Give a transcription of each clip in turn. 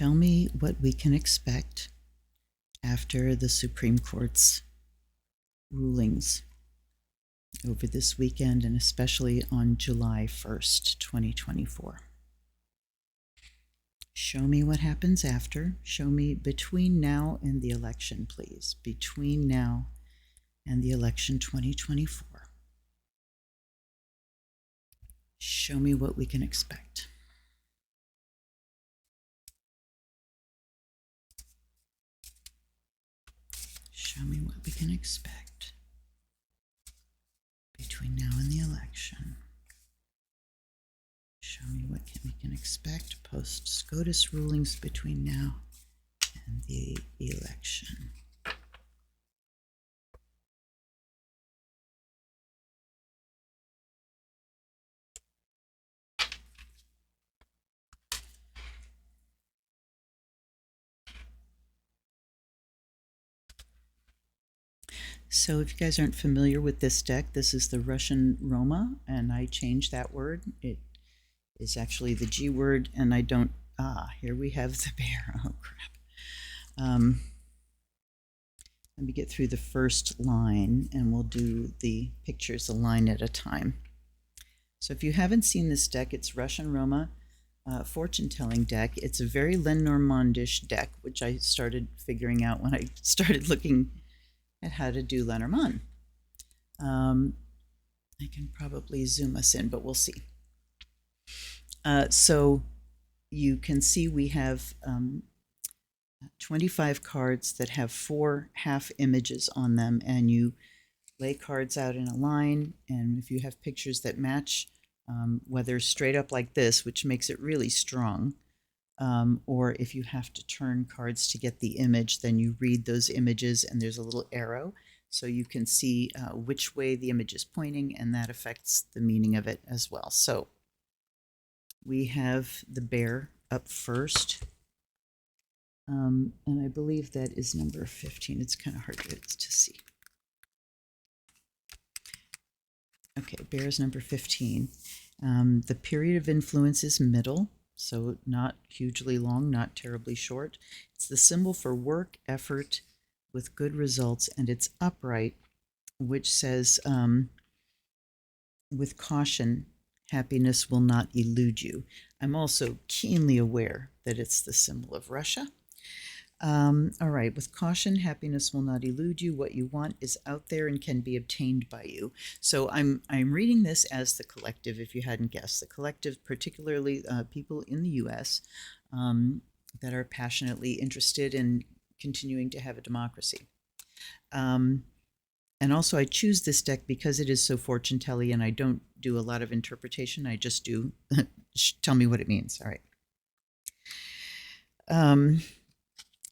Tell me what we can expect after the Supreme Court's rulings over this weekend, and especially on July 1st, 2024. Show me what happens after. Show me between now and the election, please. Between now and the election 2024. Show me what we can expect. Show me what we can expect between now and the election. Show me what we can expect post-SCOTUS rulings between now and the election. So if you guys aren't familiar with this deck, this is the Russian Roma, and I changed that word. It is actually the G word, and I don't, here we have the bear. Oh, crap. Let me get through the first line, and we'll do the pictures a line at a time. So if you haven't seen this deck, it's Russian Roma fortune-telling deck. It's a very Lenormandish deck, which I started figuring out when I started looking at how to do Lenormand. I can probably zoom us in, but we'll see. So you can see we have 25 cards that have 4 half images on them, and you lay cards out in a line, and if you have pictures that match, whether straight up like this, which makes it really strong, or if you have to turn cards to get the image, then you read those images, and there's a little arrow so you can see which way the image is pointing, and that affects the meaning of it as well. So we have the bear up first, and I believe that is number 15. It's kind of hard to see. Okay, bear is number 15. The period of influence is middle, so not hugely long, not terribly short. It's the symbol for work, effort, with good results, and it's upright, which says, with caution, happiness will not elude you. I'm also keenly aware that it's the symbol of Russia. All right, with caution, happiness will not elude you. What you want is out there and can be obtained by you. So I'm reading this as the collective, if you hadn't guessed. The collective, particularly people in the U.S. That are passionately interested in continuing to have a democracy. And also I choose this deck because it is so fortune-telling, and I don't do a lot of interpretation. I just do tell me what it means. All right.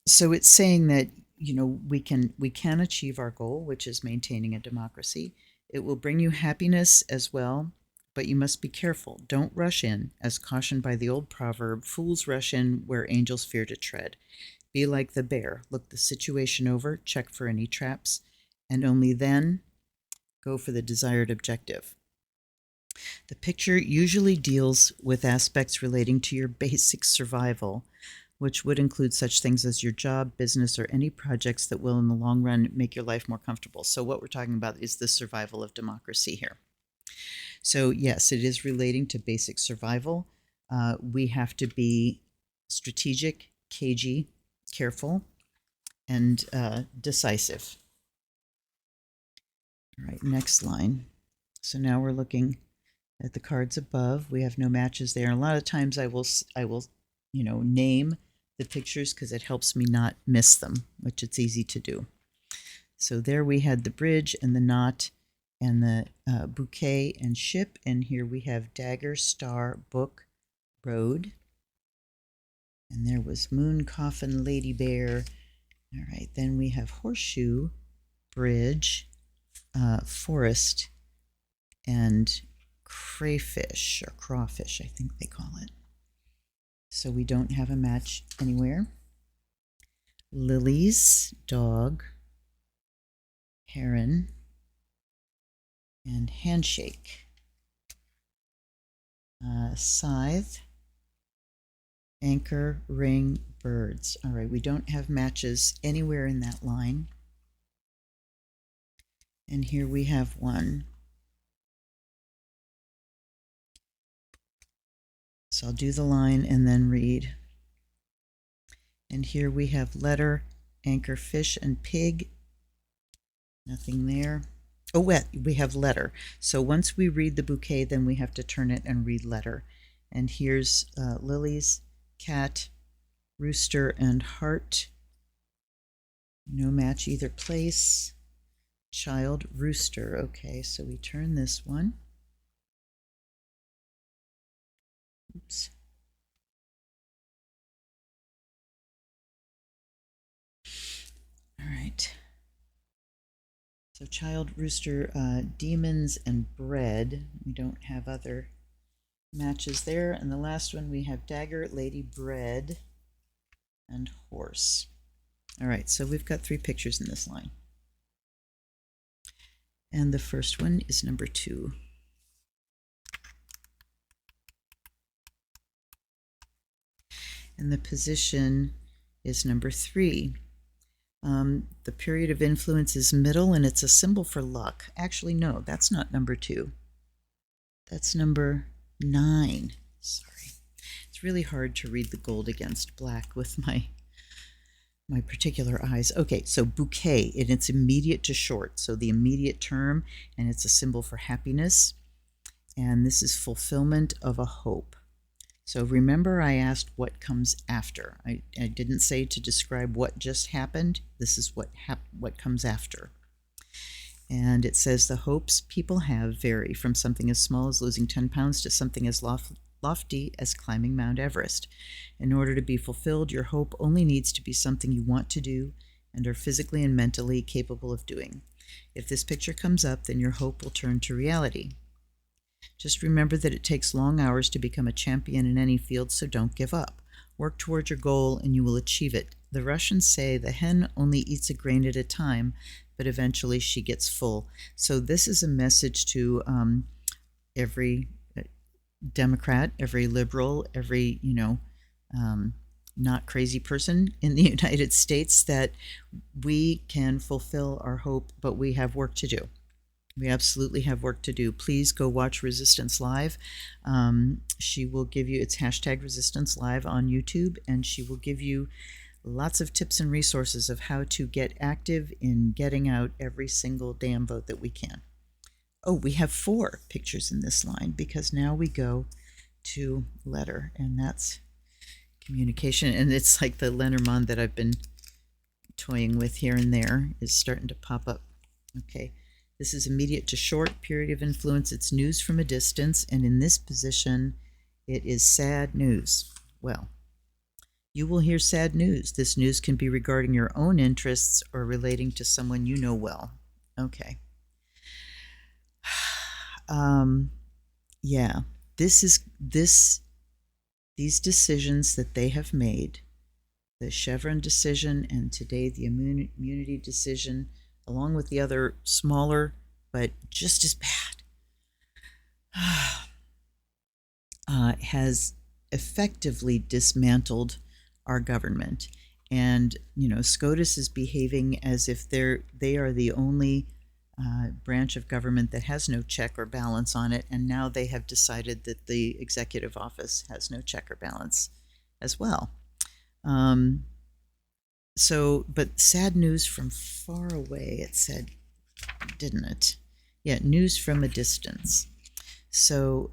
So it's saying that, you know, we can achieve our goal, which is maintaining a democracy. It will bring you happiness as well, but you must be careful. Don't rush in, as cautioned by the old proverb, fools rush in where angels fear to tread. Be like the bear. Look the situation over, check for any traps, and only then go for the desired objective. The picture usually deals with aspects relating to your basic survival, which would include such things as your job, business, or any projects that will in the long run make your life more comfortable. So what we're talking about is the survival of democracy here. So yes, it is relating to basic survival. We have to be strategic, cagey, careful, and decisive. All right, next line. So now we're looking at the cards above. We have no matches there. And a lot of times I will, you know, name the pictures because it helps me not miss them, which it's easy to do. So there we had the bridge and the knot and the bouquet and ship, and here we have dagger, star, book, road, and there was moon, coffin, lady bear. All right, then we have horseshoe, bridge, forest, and crayfish, or crawfish, I think they call it. So we don't have a match anywhere. Lilies, dog, heron, and handshake. Scythe, anchor, ring, birds. All right, we don't have matches anywhere in that line. And here we have one. So I'll do the line and then read. And here we have letter, anchor, fish, and pig. Nothing there. Oh, we have letter. So once we read the bouquet, then we have to turn it and read letter. And here's lilies, cat, rooster, and heart. No match either place. Child, rooster. Okay, so we turn this one. Oops. All right. So child, rooster, demons, and bread. We don't have other matches there. And the last one we have dagger, lady, bread, and horse. All right, so we've got 3 pictures in this line. And the first one is number 2. And the position is number 3. The period of influence is middle, and it's a symbol for luck. Actually, no, that's not number 2. That's number 9. Sorry. It's really hard to read the gold against black with my particular eyes. Okay, so bouquet, and it's immediate to short. So the immediate term, and it's a symbol for happiness. And this is fulfillment of a hope. So remember, I asked what comes after. I didn't say to describe what just happened. This is what comes after. And it says the hopes people have vary from something as small as losing 10 pounds to something as lofty as climbing Mount Everest. In order to be fulfilled, your hope only needs to be something you want to do and are physically and mentally capable of doing. If this picture comes up, then your hope will turn to reality. Just remember that it takes long hours to become a champion in any field, so don't give up. Work toward your goal and you will achieve it. The Russians say the hen only eats a grain at a time, but eventually she gets full. So this is a message to every Democrat, every liberal, every, not crazy person in the United States, that we can fulfill our hope, but we have work to do. We absolutely have work to do. Please go watch Resistance Live. She will give you, it's hashtag Resistance Live on YouTube, and she will give you lots of tips and resources of how to get active in getting out every single damn vote that we can. Oh, we have 4 pictures in this line because now we go to letter, and that's communication. And it's like the Lenormand that I've been toying with here and there is starting to pop up. Okay. This is immediate to short, period of influence. It's news from a distance, and in this position, it is sad news. Well, you will hear sad news. This news can be regarding your own interests or relating to someone you know well. Okay. Yeah, these decisions that they have made, the Chevron decision and today the immunity decision, along with the other smaller but just as bad, has effectively dismantled our government. And, SCOTUS is behaving as if they are the only branch of government that has no check or balance on it, and now they have decided that the executive office has no check or balance as well. But sad news from far away, it said, didn't it? Yeah, news from a distance. So,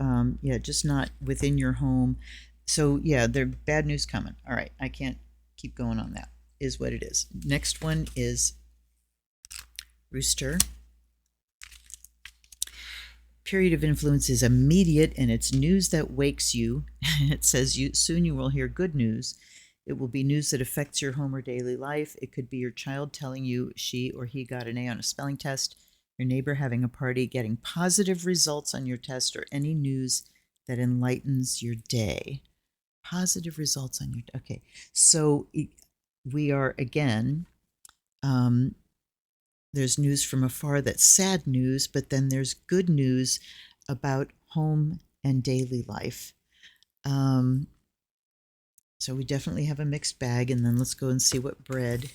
just not within your home. So, yeah, there's bad news coming. All right, I can't keep going on that, is what it is. Next one is rooster. Period of influence is immediate, and it's news that wakes you. It says soon you will hear good news. It will be news that affects your home or daily life. It could be your child telling you she or he got an A on a spelling test, your neighbor having a party, getting positive results on your test, or any news that enlightens your day. Positive results on your day. Okay, so we are, again, there's news from afar that's sad news, but then there's good news about home and daily life. So So we definitely have a mixed bag, and then let's go and see what bread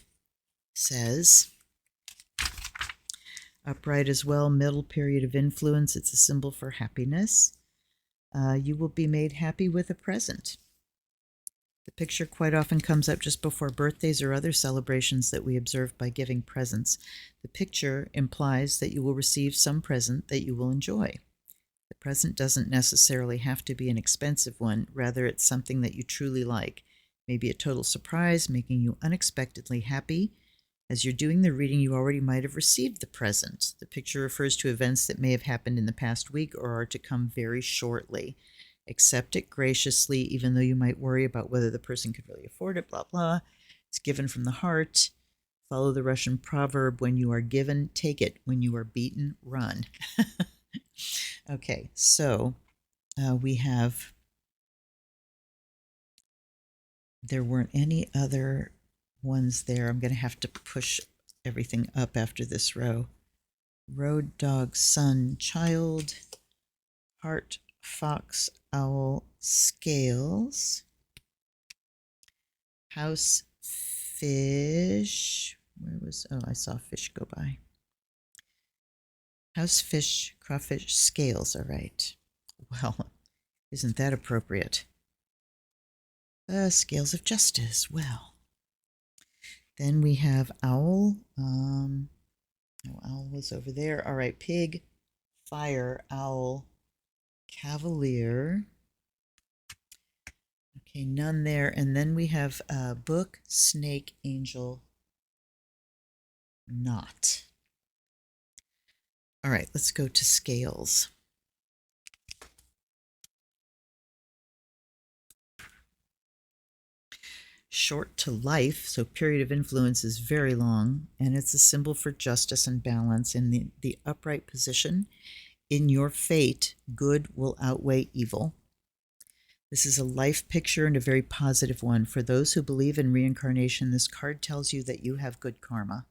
says. Upright as well, middle period of influence. It's a symbol for happiness. You will be made happy with a present. The picture quite often comes up just before birthdays or other celebrations that we observe by giving presents. The picture implies that you will receive some present that you will enjoy. The present doesn't necessarily have to be an expensive one. Rather, it's something that you truly like. Maybe a total surprise, making you unexpectedly happy. As you're doing the reading, you already might have received the present. The picture refers to events that may have happened in the past week or are to come very shortly. Accept it graciously, even though you might worry about whether the person could really afford it, blah, blah. It's given from the heart. Follow the Russian proverb, when you are given, take it. When you are beaten, run. Okay, so we have, there weren't any other ones there. I'm going to have to push everything up after this row. Road, dog, sun, child, heart, fox, owl, scales, house, fish. Where was, oh, I saw fish go by. House, fish, crawfish, scales. All right. Well, isn't that appropriate? Scales of justice. Well, then we have owl. Oh, owl was over there. All right. Pig, fire, owl, cavalier. Okay, none there. And then we have book, snake, angel, knot. All right, let's go to scales. Short to life, so period of influence is very long, and it's a symbol for justice and balance. In the upright position, in your fate, good will outweigh evil. This is a life picture and a very positive one. For those who believe in reincarnation, this card tells you that you have good karma.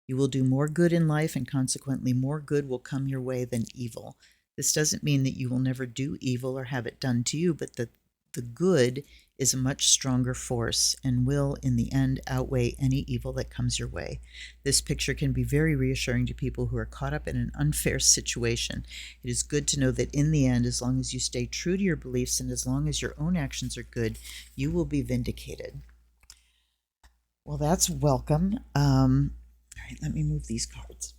You will do more good in life, and consequently more good will come your way than evil. This doesn't mean that you will never do evil or have it done to you, but that the good is a much stronger force and will, in the end, outweigh any evil that comes your way. This picture can be very reassuring to people who are caught up in an unfair situation. It is good to know that in the end, as long as you stay true to your beliefs and as long as your own actions are good, you will be vindicated. Well, that's welcome. All right, let me move these cards.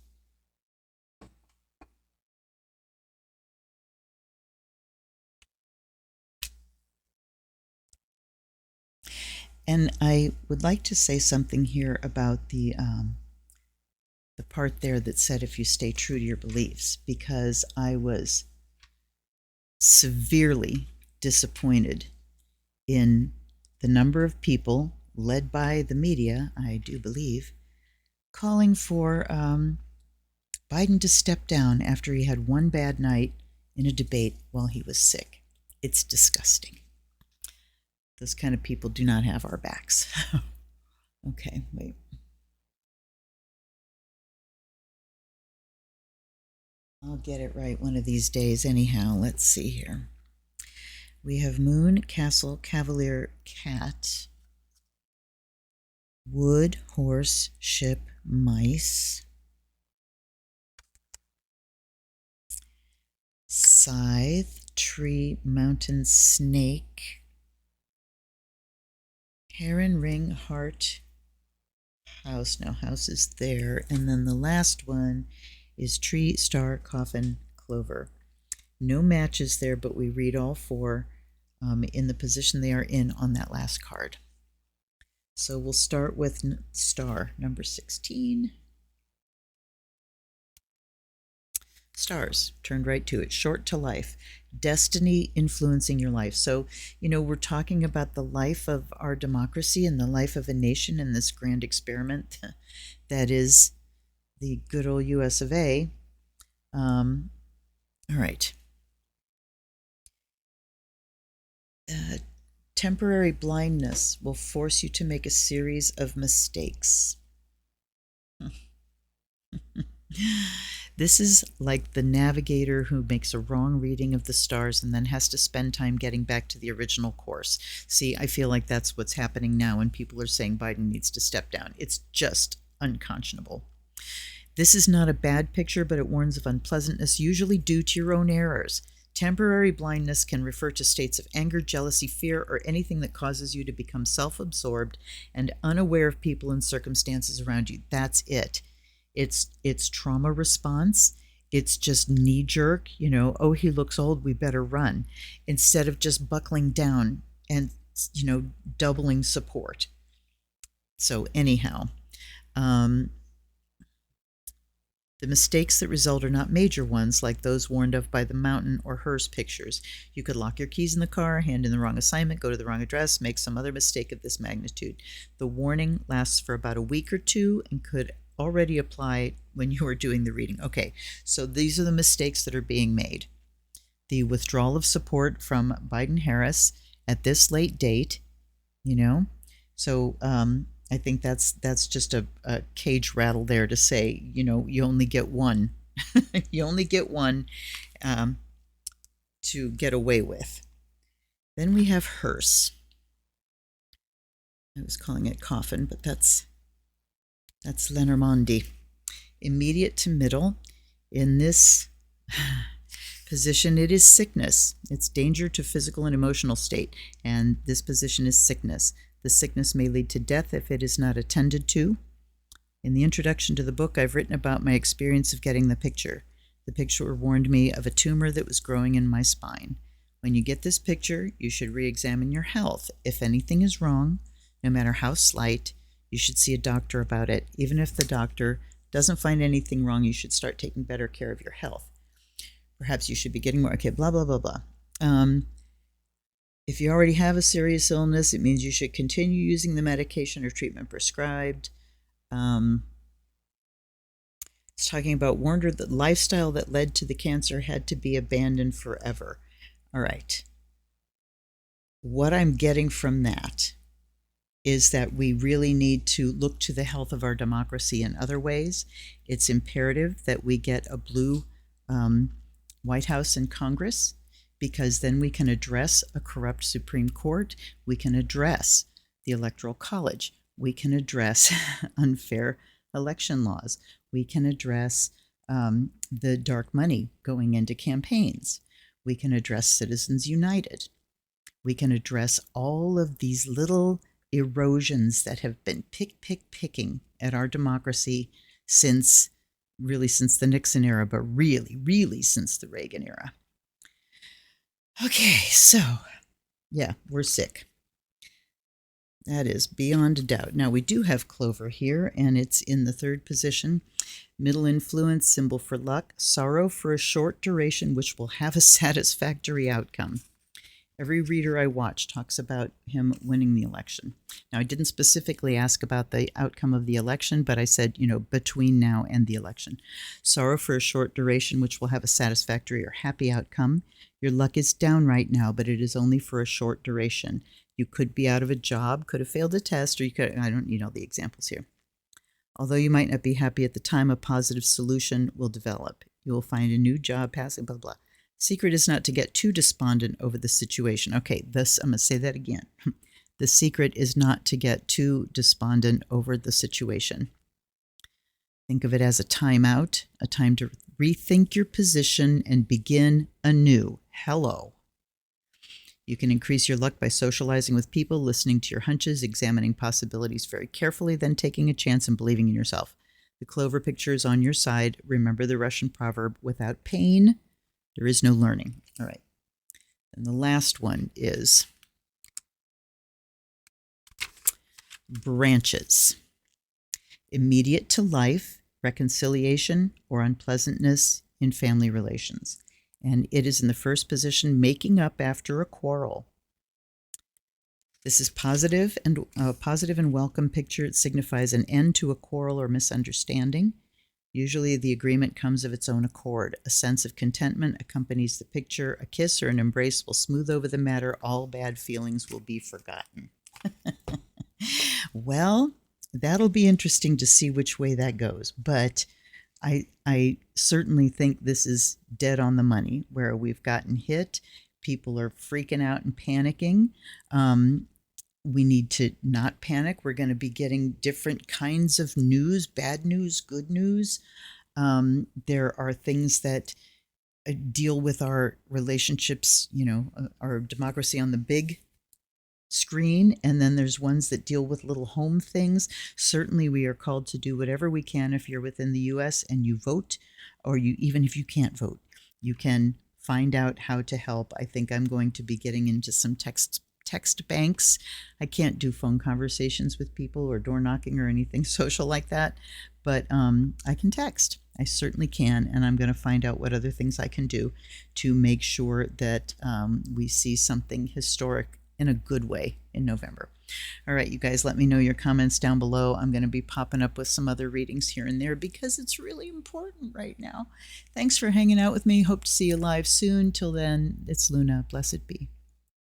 And I would like to say something here about the part there that said if you stay true to your beliefs, because I was severely disappointed in the number of people, led by the media, I do believe, calling for Biden to step down after he had one bad night in a debate while he was sick. It's disgusting. Those kind of people do not have our backs. Okay, wait. I'll get it right one of these days anyhow. Let's see here. We have moon, castle, cavalier, cat, wood, horse, ship, mice, scythe, tree, mountain, snake, heron, ring, heart, house. Now house is there. And then the last one is tree, star, coffin, clover. No matches there, but we read all four in the position they are in on that last card. So we'll start with star, number 16. Stars, turned right to it. Short to life. Destiny influencing your life. So, you know, we're talking about the life of our democracy and the life of a nation in this grand experiment that is the good old US of A. All right. Temporary blindness will force you to make a series of mistakes. This is like the navigator who makes a wrong reading of the stars and then has to spend time getting back to the original course. See, I feel like that's what's happening now when people are saying Biden needs to step down. It's just unconscionable. This is not a bad picture, but it warns of unpleasantness, usually due to your own errors. Temporary blindness can refer to states of anger, jealousy, fear, or anything that causes you to become self-absorbed and unaware of people and circumstances around you. That's it. It's trauma response. It's just knee-jerk, oh, he looks old, we better run, instead of just buckling down and, doubling support. So anyhow, the mistakes that result are not major ones like those warned of by the mountain or hearse pictures. You could lock your keys in the car, hand in the wrong assignment, go to the wrong address, make some other mistake of this magnitude. The warning lasts for about a week or two and could already apply when you are doing the reading. Okay, so these are the mistakes that are being made. The withdrawal of support from Biden-Harris at this late date, so I think that's just a cage rattle there to say, you only get one. You only get one to get away with. Then we have hearse. I was calling it coffin, but that's Lenormandi. Immediate to middle. In this position, it is sickness. It's danger to physical and emotional state, and this position is sickness. The sickness may lead to death if it is not attended to. In the introduction to the book, I've written about my experience of getting the picture. The picture warned me of a tumor that was growing in my spine. When you get this picture, you should re-examine your health. If anything is wrong, no matter how slight, you should see a doctor about it. Even if the doctor doesn't find anything wrong, you should start taking better care of your health. Perhaps you should be getting more, okay, blah, blah, blah, blah. If you already have a serious illness, it means you should continue using the medication or treatment prescribed. It's talking about warned her that the lifestyle that led to the cancer had to be abandoned forever. All right. What I'm getting from that is that we really need to look to the health of our democracy in other ways. It's imperative that we get a blue White House and Congress, because then we can address a corrupt Supreme Court, we can address the Electoral College, we can address unfair election laws, we can address the dark money going into campaigns, we can address Citizens United, we can address all of these little erosions that have been picking at our democracy since the Nixon era, but really since the Reagan era. Okay, so, yeah, we're sick. That is beyond a doubt. Now, we do have Clover here, and it's in the third position. Middle influence, symbol for luck. Sorrow for a short duration, which will have a satisfactory outcome. Every reader I watch talks about him winning the election. Now, I didn't specifically ask about the outcome of the election, but I said, between now and the election. Sorrow for a short duration, which will have a satisfactory or happy outcome. Your luck is down right now, but it is only for a short duration. You could be out of a job, could have failed a test, or you could, I don't need all the examples here. Although you might not be happy at the time, a positive solution will develop. You will find a new job, passing, blah, blah. Secret is not to get too despondent over the situation. Okay, I'm going to say that again. The secret is not to get too despondent over the situation. Think of it as a timeout, a time to rethink your position and begin anew. Hello. You can increase your luck by socializing with people, listening to your hunches, examining possibilities very carefully, then taking a chance and believing in yourself. The Clover picture is on your side. Remember the Russian proverb, without pain, there is no learning. All right. And the last one is branches. Immediate to life, reconciliation, or unpleasantness in family relations. And it is in the first position, making up after a quarrel. This is positive and welcome picture. It signifies an end to a quarrel or misunderstanding. Usually the agreement comes of its own accord. A sense of contentment accompanies the picture. A kiss or an embrace will smooth over the matter. All bad feelings will be forgotten. Well, that'll be interesting to see which way that goes. But I certainly think this is dead on the money where we've gotten hit. People are freaking out and panicking. We need to not panic. We're going to be getting different kinds of news, bad news, good news. There are things that deal with our relationships, our democracy on the big screen, and then there's ones that deal with little home things. Certainly we are called to do whatever we can if you're within the US and you vote, or you, even if you can't vote, you can find out how to help. I think I'm going to be getting into some text banks. I can't do phone conversations with people or door knocking or anything social like that, but I can text. I certainly can, and I'm going to find out what other things I can do to make sure that we see something historic in a good way in November. All right, you guys, let me know your comments down below. I'm going to be popping up with some other readings here and there because it's really important right now. Thanks for hanging out with me. Hope to see you live soon. Till then, it's Luna. Blessed be.